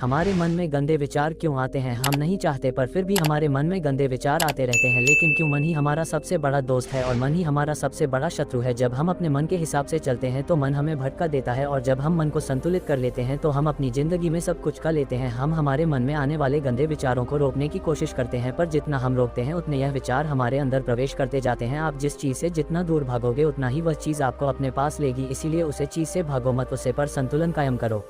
हमारे मन में गंदे विचार क्यों आते हैं? हम नहीं चाहते पर फिर भी हमारे मन में गंदे विचार आते रहते हैं। लेकिन क्यों? मन ही हमारा सबसे बड़ा दोस्त है और मन ही हमारा सबसे बड़ा शत्रु है। जब हम अपने मन के हिसाब से चलते हैं तो मन हमें भटका देता है, और जब हम मन को संतुलित कर लेते हैं तो हम अपनी जिंदगी में सब कुछ कर लेते हैं। हम हमारे मन में आने वाले गंदे विचारों को रोकने की कोशिश करते हैं, पर जितना हम रोकते हैं उतने यह विचार हमारे अंदर प्रवेश करते जाते हैं। आप जिस चीज से जितना दूर भागोगे उतना ही वह चीज आपको अपने पास लेगी, इसीलिए उसे चीज से भागो मत, उसे पर संतुलन कायम करो।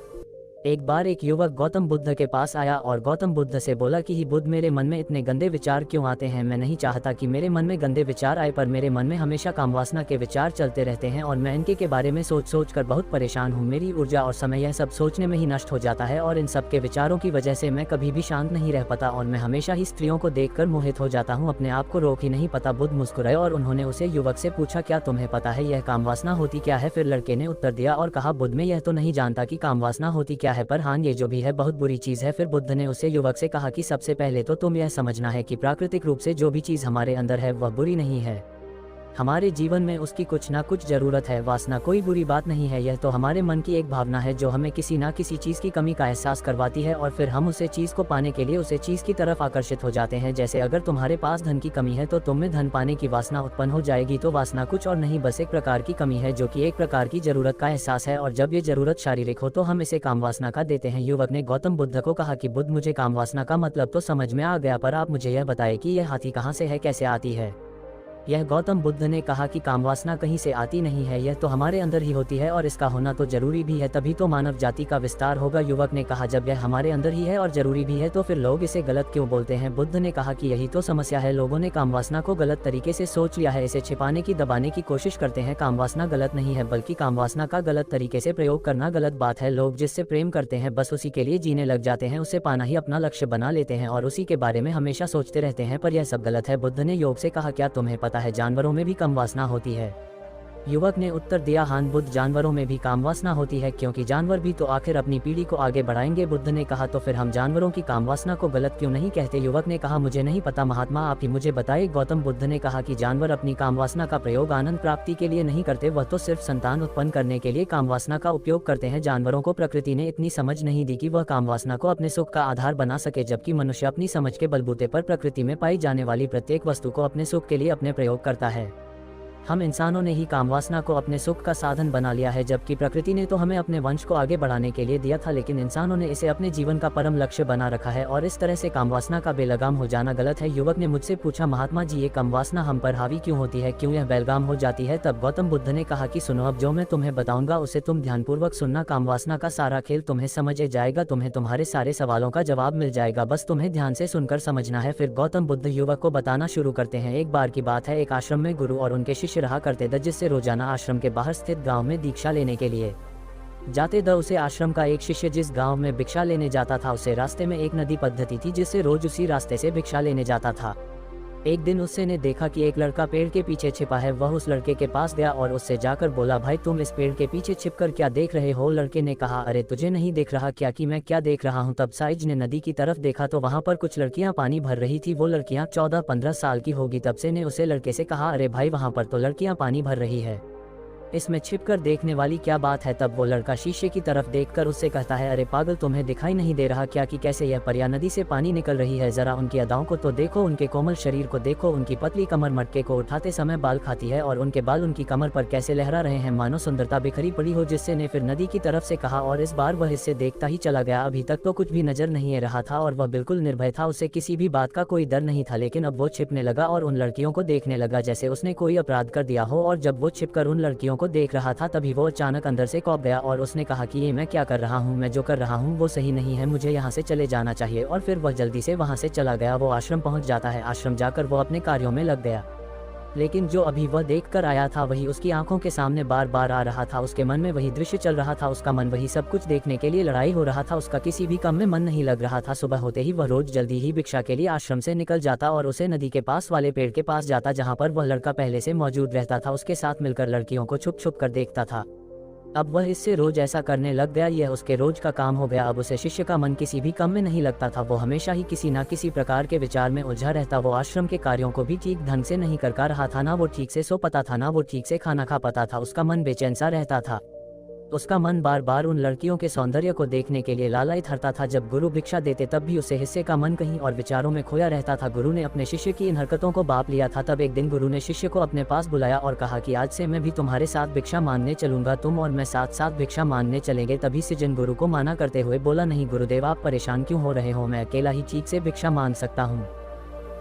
एक बार एक युवक गौतम बुद्ध के पास आया और गौतम बुद्ध से बोला कि ही बुद्ध, मेरे मन में इतने गंदे विचार क्यों आते हैं? मैं नहीं चाहता कि मेरे मन में गंदे विचार आए, पर मेरे मन में हमेशा कामवासना के विचार चलते रहते हैं और मैं इनके बारे में सोच सोच कर बहुत परेशान हूँ। मेरी ऊर्जा और समय यह सब सोचने में ही नष्ट हो जाता है और इन सब के विचारों की वजह से मैं कभी भी शांत नहीं रह पाता और मैं हमेशा ही स्त्रियों को देखकर मोहित हो जाता हूँ। अपने आप को रोक ही नहीं पाता। बुद्ध मुस्कुराए और उन्होंने उसे युवक से पूछा, क्या तुम्हें पता है यह कामवासना होती क्या है? फिर लड़के ने उत्तर दिया और कहा, बुद्ध, मैं यह तो नहीं जानता कि कामवासना होती क्या है, पर हाँ, ये जो भी है बहुत बुरी चीज है। फिर बुद्ध ने उसे युवक से कहा कि सबसे पहले तो तुम यह समझना है कि प्राकृतिक रूप से जो भी चीज हमारे अंदर है वह बुरी नहीं है। हमारे जीवन में उसकी कुछ ना कुछ जरूरत है। वासना कोई बुरी बात नहीं है, यह तो हमारे मन की एक भावना है जो हमें किसी ना किसी चीज की कमी का एहसास करवाती है और फिर हम उसे चीज को पाने के लिए उसे चीज की तरफ आकर्षित हो जाते हैं। जैसे अगर तुम्हारे पास धन की कमी है तो तुम में धन पाने की वासना उत्पन्न हो जाएगी। तो वासना कुछ और नहीं, बस एक प्रकार की कमी है जो कि एक प्रकार की जरूरत का एहसास है, और जब ये जरूरत शारीरिक हो तो हम इसे कामवासना का देते हैं। युवक ने गौतम बुद्ध को कहा कि बुद्ध, मुझे कामवासना का मतलब तो समझ में आ गया, पर आप मुझे यह बताएं कि यह हाथी कहाँ से है, कैसे आती है? यह गौतम बुद्ध ने कहा कि कामवासना कहीं से आती नहीं है, यह तो हमारे अंदर ही होती है और इसका होना तो जरूरी भी है, तभी तो मानव जाति का विस्तार होगा। युवक ने कहा, जब यह हमारे अंदर ही है और जरूरी भी है तो फिर लोग इसे गलत क्यों बोलते हैं? बुद्ध ने कहा कि यही तो समस्या है, लोगों ने कामवासना को गलत तरीके से सोच लिया है, इसे छिपाने की, दबाने की कोशिश करते हैं। कामवासना गलत नहीं है, बल्कि कामवासना का गलत तरीके से प्रयोग करना गलत बात है। लोग जिससे प्रेम करते हैं बस उसी के लिए जीने लग जाते हैं, उसे पाना ही अपना लक्ष्य बना लेते हैं और उसी के बारे में हमेशा सोचते रहते हैं, पर यह सब गलत है। बुद्ध ने योग से कहा, क्या तुम्हें पता है जानवरों में भी कामवासना होती है? युवक ने उत्तर दिया, हाँ बुद्ध, जानवरों में भी कामवासना होती है, क्योंकि जानवर भी तो आखिर अपनी पीढ़ी को आगे बढ़ाएंगे। बुद्ध ने कहा, तो फिर हम जानवरों की कामवासना को गलत क्यों नहीं कहते? युवक ने कहा, मुझे नहीं पता महात्मा, आप ही मुझे बताइए। गौतम बुद्ध ने कहा कि जानवर अपनी कामवासना का प्रयोग आनंद प्राप्ति के लिए नहीं करते, वह तो सिर्फ संतान उत्पन्न करने के लिए कामवासना का उपयोग करते हैं। जानवरों को प्रकृति ने इतनी समझ नहीं दी कि वह कामवासना को अपने सुख का आधार बना सके, जबकि मनुष्य अपनी समझ के बलबूते पर प्रकृति में पाई जाने वाली प्रत्येक वस्तु को अपने सुख के लिए अपने प्रयोग करता है। हम इंसानों ने ही कामवासना को अपने सुख का साधन बना लिया है, जबकि प्रकृति ने तो हमें अपने वंश को आगे बढ़ाने के लिए दिया था, लेकिन इंसानों ने इसे अपने जीवन का परम लक्ष्य बना रखा है और इस तरह से कामवासना का बेलगाम हो जाना गलत है। युवक ने मुझसे पूछा, महात्मा जी, ये कामवासना हम पर हावी क्यों होती है, क्यों यह बेलगाम हो जाती है? तब गौतम बुद्ध ने कहा कि सुनो, अब जो मैं तुम्हें बताऊंगा उसे तुम ध्यानपूर्वक सुनना। कामवासना का सारा खेल तुम्हें समझ जाएगा, तुम्हें तुम्हारे सारे सवालों का जवाब मिल जाएगा, बस तुम्हें ध्यान से सुनकर समझना है। फिर गौतम बुद्ध युवक को बताना शुरू करते हैं। एक बार की बात है, एक आश्रम में गुरु और उनके शिष्य रहा करते थे, जिससे रोजाना आश्रम के बाहर स्थित गांव में दीक्षा लेने के लिए जाते थे। उसे आश्रम का एक शिष्य जिस गांव में भिक्षा लेने जाता था, उसे रास्ते में एक नदी पद्धति थी जिससे रोज उसी रास्ते से भिक्षा लेने जाता था। एक दिन उससे ने देखा कि एक लड़का पेड़ के पीछे छिपा है। वह उस लड़के के पास गया और उससे जाकर बोला, भाई तुम इस पेड़ के पीछे छिपकर क्या देख रहे हो? लड़के ने कहा, अरे तुझे नहीं देख रहा क्या कि मैं क्या देख रहा हूँ? तब साइज ने नदी की तरफ देखा तो वहाँ पर कुछ लड़कियाँ पानी भर रही थी। वो लड़कियाँ 14-15 साल की होगी। तब से ने उसे लड़के से कहा, अरे भाई वहाँ पर तो लड़कियाँ पानी भर रही है, इसमें छिपकर देखने वाली क्या बात है? तब वो लड़का शीशे की तरफ देखकर उससे कहता है, अरे पागल, तुम्हें दिखाई नहीं दे रहा क्या कि कैसे यह परियां नदी से पानी निकल रही है? जरा उनकी अदाओं को तो देखो, उनके कोमल शरीर को देखो, उनकी पतली कमर मटके को उठाते समय बाल खाती है और उनके बाल उनकी कमर पर कैसे लहरा रहे हैं, मानो सुंदरता बिखरी पड़ी हो। जिससे ने फिर नदी की तरफ से कहा और इस बार वह इससे देखता ही चला गया। अभी तक तो कुछ भी नजर नहीं आ रहा था और वह बिल्कुल निर्भय था, उसे किसी भी बात का कोई डर नहीं था, लेकिन अब वो छिपने लगा और उन लड़कियों को देखने लगा जैसे उसने कोई अपराध कर दिया हो। और जब वो छिपकर उन लड़कियों को देख रहा था तभी वो अचानक अंदर से कौंप गया और उसने कहा कि ये मैं क्या कर रहा हूँ, मैं जो कर रहा हूँ वो सही नहीं है, मुझे यहाँ से चले जाना चाहिए। और फिर वह जल्दी से वहाँ से चला गया। वो आश्रम पहुँच जाता है। आश्रम जाकर वो अपने कार्यों में लग गया, लेकिन जो अभी वह देख कर आया था वही उसकी आंखों के सामने बार बार आ रहा था। उसके मन में वही दृश्य चल रहा था, उसका मन वही सब कुछ देखने के लिए लड़ाई हो रहा था, उसका किसी भी काम में मन नहीं लग रहा था। सुबह होते ही वह रोज जल्दी ही भिक्षा के लिए आश्रम से निकल जाता और उसे नदी के पास वाले पेड़ के पास जाता जहाँ पर वह लड़का पहले से मौजूद रहता था। उसके साथ मिलकर लड़कियों को छुप छुप कर देखता था। अब वह इससे रोज ऐसा करने लग गया, यह उसके रोज का काम हो गया। अब उसे शिष्य का मन किसी भी काम में नहीं लगता था, वो हमेशा ही किसी न किसी प्रकार के विचार में उलझा रहता। वो आश्रम के कार्यों को भी ठीक ढंग से नहीं कर पा रहा था, ना वो ठीक से सो पाता था, ना वो ठीक से खाना खा पाता था, उसका मन बेचैन सा रहता था। उसका मन बार बार उन लड़कियों के सौंदर्य को देखने के लिए लालायित रहता था। जब गुरु भिक्षा देते तब भी उसे हिस्से का मन कहीं और विचारों में खोया रहता था। गुरु ने अपने शिष्य की इन हरकतों को बाप लिया था। तब एक दिन गुरु ने शिष्य को अपने पास बुलाया और कहा कि आज से मैं भी तुम्हारे साथ भिक्षा मांगने चलूंगा, तुम और मैं साथ साथ भिक्षा मांगने चलेंगे। तभी सृजन गुरु को माना करते हुए बोला, नहीं गुरुदेव, आप परेशान क्यों हो रहे हो, मैं अकेला ही ठीक से भिक्षा मांग सकता हूँ।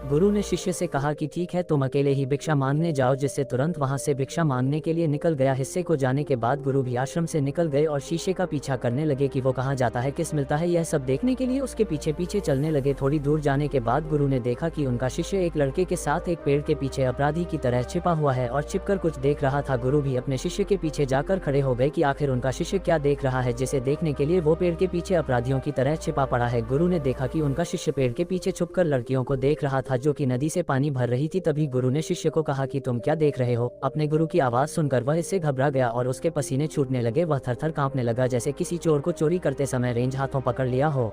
गुरु ने शिष्य से कहा कि ठीक है, तुम अकेले ही भिक्षा मांगने जाओ, जिससे तुरंत वहां से भिक्षा मांगने के लिए निकल गया। हिस्से को जाने के बाद गुरु भी आश्रम से निकल गए और शीशे का पीछा करने लगे कि वो कहाँ जाता है, किस मिलता है, यह सब देखने के लिए उसके पीछे पीछे चलने लगे। थोड़ी दूर जाने के बाद गुरु ने देखा कि उनका शिष्य एक लड़के के साथ एक पेड़ के पीछे अपराधी की तरह छिपा हुआ है और छिपकर कुछ देख रहा था। गुरु भी अपने शिष्य के पीछे जाकर खड़े हो गए कि आखिर उनका शिष्य क्या देख रहा है, जिसे देखने के लिए वो पेड़ के पीछे अपराधियों की तरह छिपा पड़ा है। गुरु ने देखा कि उनका शिष्य पेड़ के पीछे छुपकर लड़कियों को देख रहा था जो कि नदी से पानी भर रही थी। तभी गुरु ने शिष्य को कहा कि तुम क्या देख रहे हो। अपने गुरु की आवाज सुनकर वह इससे घबरा गया और उसके पसीने छूटने लगे। वह थरथर कांपने लगा जैसे किसी चोर को चोरी करते समय रेंज हाथों पकड़ लिया हो।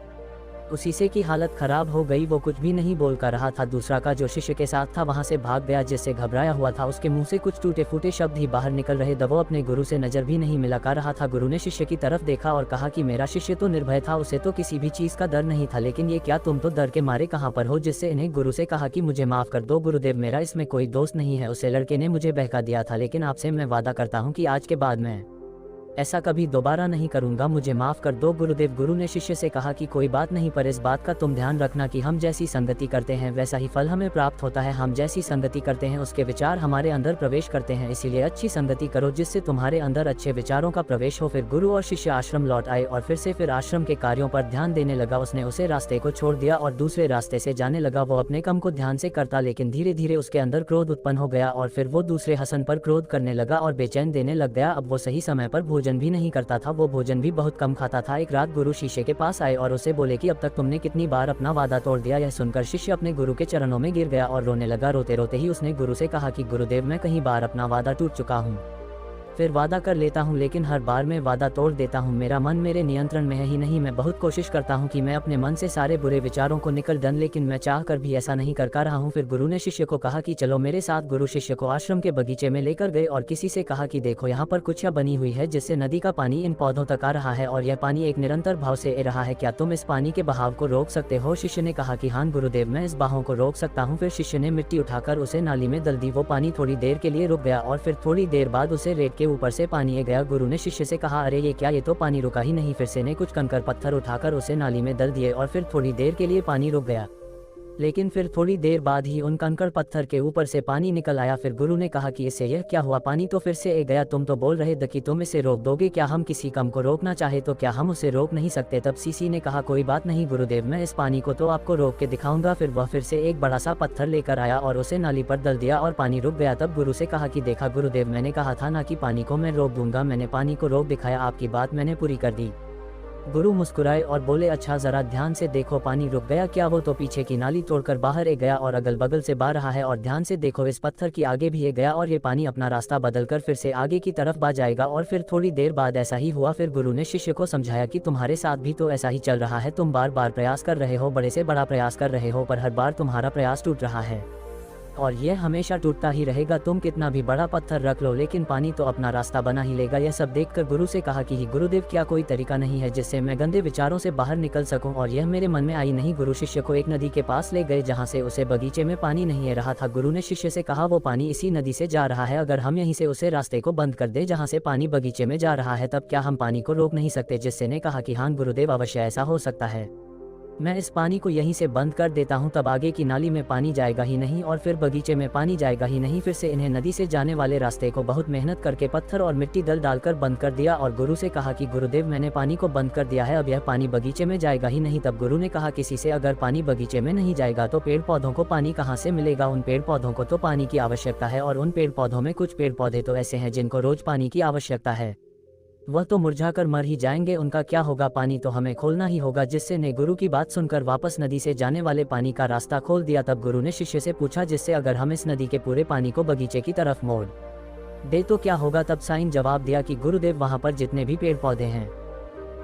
उसी से की हालत खराब हो गई, वो कुछ भी नहीं बोल कर रहा था। दूसरा का जो शिष्य के साथ था वहां से भाग गया, जिससे घबराया हुआ था। उसके मुंह से कुछ टूटे फूटे शब्द ही बाहर निकल रहे थे। वो अपने गुरु से नजर भी नहीं मिला रहा था। गुरु ने शिष्य की तरफ देखा और कहा कि मेरा शिष्य तो निर्भय था, उसे तो किसी भी चीज का डर नहीं था, लेकिन ये क्या, तुम तो डर के मारे कहाँ पर हो। जिससे इन्हें गुरु से कहा कि मुझे माफ कर दो गुरुदेव, मेरा इसमें कोई दोस्त नहीं है, उसे लड़के ने मुझे बहका दिया था, लेकिन आपसे मैं वादा करता हूँ कि आज के बाद मैं ऐसा कभी दोबारा नहीं करूंगा, मुझे माफ कर दो गुरुदेव। गुरु ने शिष्य से कहा कि कोई बात नहीं, पर इस बात का तुम ध्यान रखना कि हम जैसी संगति करते हैं वैसा ही फल हमें प्राप्त होता है। हम जैसी संगति करते हैं उसके विचार हमारे अंदर प्रवेश करते हैं, इसीलिए अच्छी संगति करो जिससे तुम्हारे अंदर अच्छे विचारों का प्रवेश हो। फिर गुरु और शिष्य आश्रम लौट आए और फिर आश्रम के कार्यों पर ध्यान देने लगा। उसने उसे रास्ते को छोड़ दिया और दूसरे रास्ते से जाने लगा। वो अपने काम को ध्यान से करता, लेकिन धीरे धीरे उसके अंदर क्रोध उत्पन्न हो गया और फिर वो दूसरे हसन पर क्रोध करने लगा और बेचैन देने लग गया। अब वो सही समय पर भोजन भी नहीं करता था, वो भोजन भी बहुत कम खाता था। एक रात गुरु शिष्य के पास आए और उसे बोले कि अब तक तुमने कितनी बार अपना वादा तोड़ दिया। यह सुनकर शिष्य अपने गुरु के चरणों में गिर गया और रोने लगा। रोते रोते ही उसने गुरु से कहा कि गुरुदेव, मैं कई बार अपना वादा टूट चुका हूँ, फिर वादा कर लेता हूँ, लेकिन हर बार मैं वादा तोड़ देता हूँ। मेरा मन मेरे नियंत्रण में है ही नहीं। मैं बहुत कोशिश करता हूँ कि मैं अपने मन से सारे बुरे विचारों को निकल दूं, लेकिन मैं चाह कर भी ऐसा नहीं कर पा रहा हूँ। फिर गुरु ने शिष्य को कहा कि चलो मेरे साथ। गुरु शिष्य को आश्रम के बगीचे में लेकर गए और किसी से कहा कि देखो, यहाँ पर कुछ बनी हुई है जिससे नदी का पानी इन पौधों तक आ रहा है और यह पानी एक निरंतर भाव से आ रहा है, क्या तुम इस पानी के बहाव को रोक सकते हो। शिष्य ने कहा कि हाँ गुरुदेव, मैं इस बहाव को रोक सकता हूँ। फिर शिष्य ने मिट्टी उठाकर उसे नाली में डाल दी। वो पानी थोड़ी देर के लिए रुक गया और फिर थोड़ी देर बाद उसे रेत के ऊपर से पानी गया। गुरु ने शिष्य से कहा, अरे ये क्या, ये तो पानी रुका ही नहीं। फिर से ने कुछ कंकड़ पत्थर उठाकर उसे नाली में डाल दिए और फिर थोड़ी देर के लिए पानी रुक गया, लेकिन फिर थोड़ी देर बाद ही उन कंकड़ पत्थर के ऊपर से पानी निकल आया। फिर गुरु ने कहा कि इससे यह क्या हुआ, पानी तो फिर से गया। तुम तो बोल रहे थे कि तुम इसे रोक दोगे, क्या हम किसी काम को रोकना चाहे तो क्या हम उसे रोक नहीं सकते। तब सीसी ने कहा, कोई बात नहीं गुरुदेव, मैं इस पानी को तो आपको रोक के दिखाऊंगा। फिर वह फिर से एक बड़ा सा पत्थर लेकर आया और उसे नाली पर डाल दिया और पानी रुक गया। तब गुरु से कहा कि देखा गुरुदेव, मैंने कहा था ना कि पानी को मैं रोक दूंगा, मैंने पानी को रोक दिखाया, आपकी बात मैंने पूरी कर दी। गुरु मुस्कुराए और बोले, अच्छा जरा ध्यान से देखो, पानी रुक गया क्या। वो तो पीछे की नाली तोड़कर बाहर गया और अगल बगल से बह रहा है, और ध्यान से देखो इस पत्थर की आगे भी गया और ये पानी अपना रास्ता बदलकर फिर से आगे की तरफ बह जाएगा। और फिर थोड़ी देर बाद ऐसा ही हुआ। फिर गुरु ने शिष्य को समझाया कि तुम्हारे साथ भी तो ऐसा ही चल रहा है, तुम बार बार प्रयास कर रहे हो, बड़े से बड़ा प्रयास कर रहे हो, पर हर बार तुम्हारा प्रयास टूट रहा है और यह हमेशा टूटता ही रहेगा। तुम कितना भी बड़ा पत्थर रख लो, लेकिन पानी तो अपना रास्ता बना ही लेगा। यह सब देखकर गुरु से कहा कि गुरुदेव, क्या कोई तरीका नहीं है जिससे मैं गंदे विचारों से बाहर निकल सकूं। और यह मेरे मन में आई नहीं। गुरु शिष्य को एक नदी के पास ले गए जहां से उसे बगीचे में पानी नहीं आ रहा था। गुरु ने शिष्य से कहा, वो पानी इसी नदी से जा रहा है, अगर हम यहीं से उसे रास्ते को बंद कर दे जहाँ से पानी बगीचे में जा रहा है, तब क्या हम पानी को रोक नहीं सकते। जिससे ने कहा कि हाँ गुरुदेव, अवश्य ऐसा हो सकता है, मैं इस पानी को यहीं से बंद कर देता हूं, तब आगे की नाली में पानी जाएगा ही नहीं और फिर बगीचे में पानी जाएगा ही नहीं। फिर से इन्हें नदी से जाने वाले रास्ते को बहुत मेहनत करके पत्थर और मिट्टी डालकर बंद कर दिया। और गुरु से कहा कि गुरुदेव, मैंने पानी को बंद कर दिया है, अब यह पानी बगीचे में जाएगा ही नहीं। तब गुरु ने कहा, किसी से अगर पानी बगीचे में नहीं जाएगा तो पेड़ पौधों को पानी कहाँ से मिलेगा। उन पेड़ पौधों को तो पानी की आवश्यकता है, और उन पेड़ पौधों में कुछ पेड़ पौधे तो ऐसे हैं जिनको रोज पानी की आवश्यकता है, वह तो मुरझाकर मर ही जाएंगे, उनका क्या होगा। पानी तो हमें खोलना ही होगा। जिससे ने गुरु की बात सुनकर वापस नदी से जाने वाले पानी का रास्ता खोल दिया। तब गुरु ने शिष्य से पूछा, जिससे अगर हम इस नदी के पूरे पानी को बगीचे की तरफ मोड़ दे तो क्या होगा। तब साईं जवाब दिया कि गुरुदेव, वहां पर जितने भी पेड़ पौधे हैं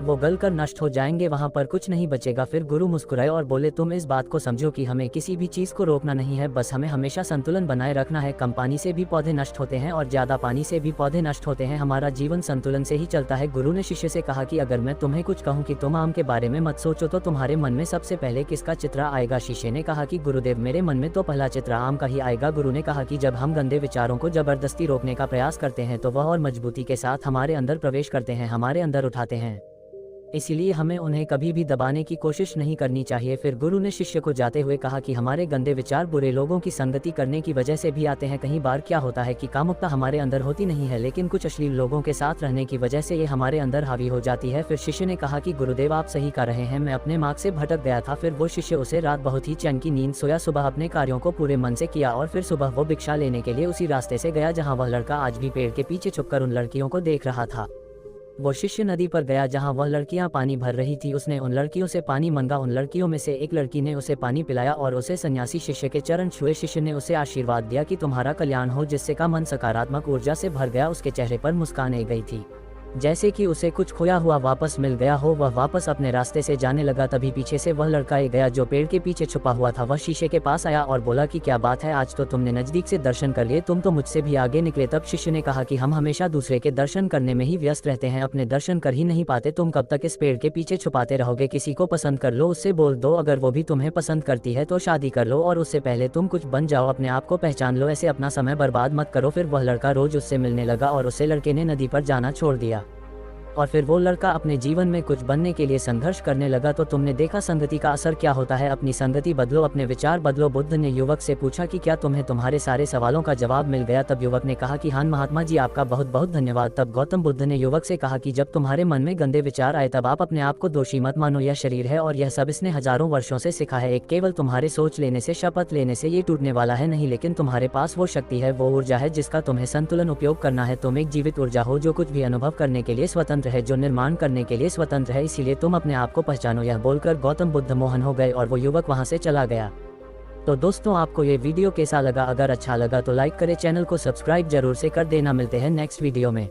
वो गलकर नष्ट हो जाएंगे, वहाँ पर कुछ नहीं बचेगा। फिर गुरु मुस्कुराए और बोले, तुम इस बात को समझो कि हमें किसी भी चीज़ को रोकना नहीं है, बस हमें हमेशा संतुलन बनाए रखना है। कम पानी से भी पौधे नष्ट होते हैं और ज़्यादा पानी से भी पौधे नष्ट होते हैं। हमारा जीवन संतुलन से ही चलता है। गुरु ने शिष्य से कहा कि अगर मैं तुम्हें कुछ कहूँ कि तुम आम के बारे में मत सोचो तो तुम्हारे मन में सबसे पहले किसका चित्र आएगा? शिष्य ने कहा कि गुरुदेव, मेरे मन में तो पहला चित्र आम का ही आएगा। गुरु ने कहा कि जब हम गंदे विचारों को जबरदस्ती रोकने का प्रयास करते हैं तो वह और मजबूती के साथ हमारे अंदर प्रवेश करते हैं, हमारे अंदर उठाते हैं। इसलिए हमें उन्हें कभी भी दबाने की कोशिश नहीं करनी चाहिए। फिर गुरु ने शिष्य को जाते हुए कहा कि हमारे गंदे विचार बुरे लोगों की संगति करने की वजह से भी आते हैं। कई बार क्या होता है कि कामुकता हमारे अंदर होती नहीं है, लेकिन कुछ अश्लील लोगों के साथ रहने की वजह से ये हमारे अंदर हावी हो जाती है। फिर शिष्य ने कहा कि गुरुदेव, आप सही कह रहे हैं, मैं अपने मार्ग से भटक गया था। फिर वो शिष्य उसे रात बहुत ही चैन की नींद सोया, सुबह अपने कार्यों को पूरे मन से किया और फिर सुबह वो भिक्षा लेने के लिए उसी रास्ते से गया जहाँ वह लड़का आज भी पेड़ के पीछे छुपकर उन लड़कियों को देख रहा था। वो शिष्य नदी पर गया जहां वह लड़कियां पानी भर रही थी। उसने उन लड़कियों से पानी मांगा। उन लड़कियों में से एक लड़की ने उसे पानी पिलाया और उसे सन्यासी शिष्य के चरण छुए। शिष्य ने उसे आशीर्वाद दिया कि तुम्हारा कल्याण हो, जिससे का मन सकारात्मक ऊर्जा से भर गया। उसके चेहरे पर मुस्कान आ गई थी, जैसे कि उसे कुछ खोया हुआ वापस मिल गया हो। वह वापस अपने रास्ते से जाने लगा, तभी पीछे से वह लड़का आ गया जो पेड़ के पीछे छुपा हुआ था। वह शीशे के पास आया और बोला कि क्या बात है, आज तो तुमने नजदीक से दर्शन कर लिए, तुम तो मुझसे भी आगे निकले। तब शिष्य ने कहा कि हम हमेशा दूसरे के दर्शन करने में ही व्यस्त रहते हैं, अपने दर्शन कर ही नहीं पाते। तुम कब तक इस पेड़ के पीछे छुपाते रहोगे? किसी को पसंद कर लो, उससे बोल दो, अगर वो भी तुम्हें पसंद करती है तो शादी कर लो, और उससे पहले तुम कुछ बन जाओ, अपने आप को पहचान लो, ऐसे अपना समय बर्बाद मत करो। फिर वह लड़का रोज उससे मिलने लगा और उससे लड़के ने नदी पर जाना छोड़ दिया और फिर वो लड़का अपने जीवन में कुछ बनने के लिए संघर्ष करने लगा। तो तुमने देखा संगति का असर क्या होता है। अपनी संगति बदलो, अपने विचार बदलो। बुद्ध ने युवक से पूछा कि क्या तुम्हें तुम्हारे सारे सवालों का जवाब मिल गया? तब युवक ने कहा कि हाँ महात्मा जी, आपका बहुत बहुत धन्यवाद। तब गौतम बुद्ध ने युवक से कहा कि जब तुम्हारे मन में गंदे विचार आए तब आप अपने आप को दोषी मत मानो। यह शरीर है और यह सब इसने हजारों वर्षों से सीखा है। एक केवल तुम्हारे सोच लेने से, शपथ लेने से ये टूटने वाला है नहीं, लेकिन तुम्हारे पास वो शक्ति है, वो ऊर्जा है जिसका तुम्हें संतुलन उपयोग करना है। तुम एक जीवित ऊर्जा हो जो कुछ भी अनुभव करने के लिए स्वतंत्र है, जो निर्माण करने के लिए स्वतंत्र है, इसीलिए तुम अपने आप को पहचानो। यह बोलकर गौतम बुद्ध मोहन हो गए और वो युवक वहां से चला गया। तो दोस्तों, आपको ये वीडियो कैसा लगा? अगर अच्छा लगा तो लाइक करें, चैनल को सब्सक्राइब जरूर से कर देना। मिलते हैं नेक्स्ट वीडियो में।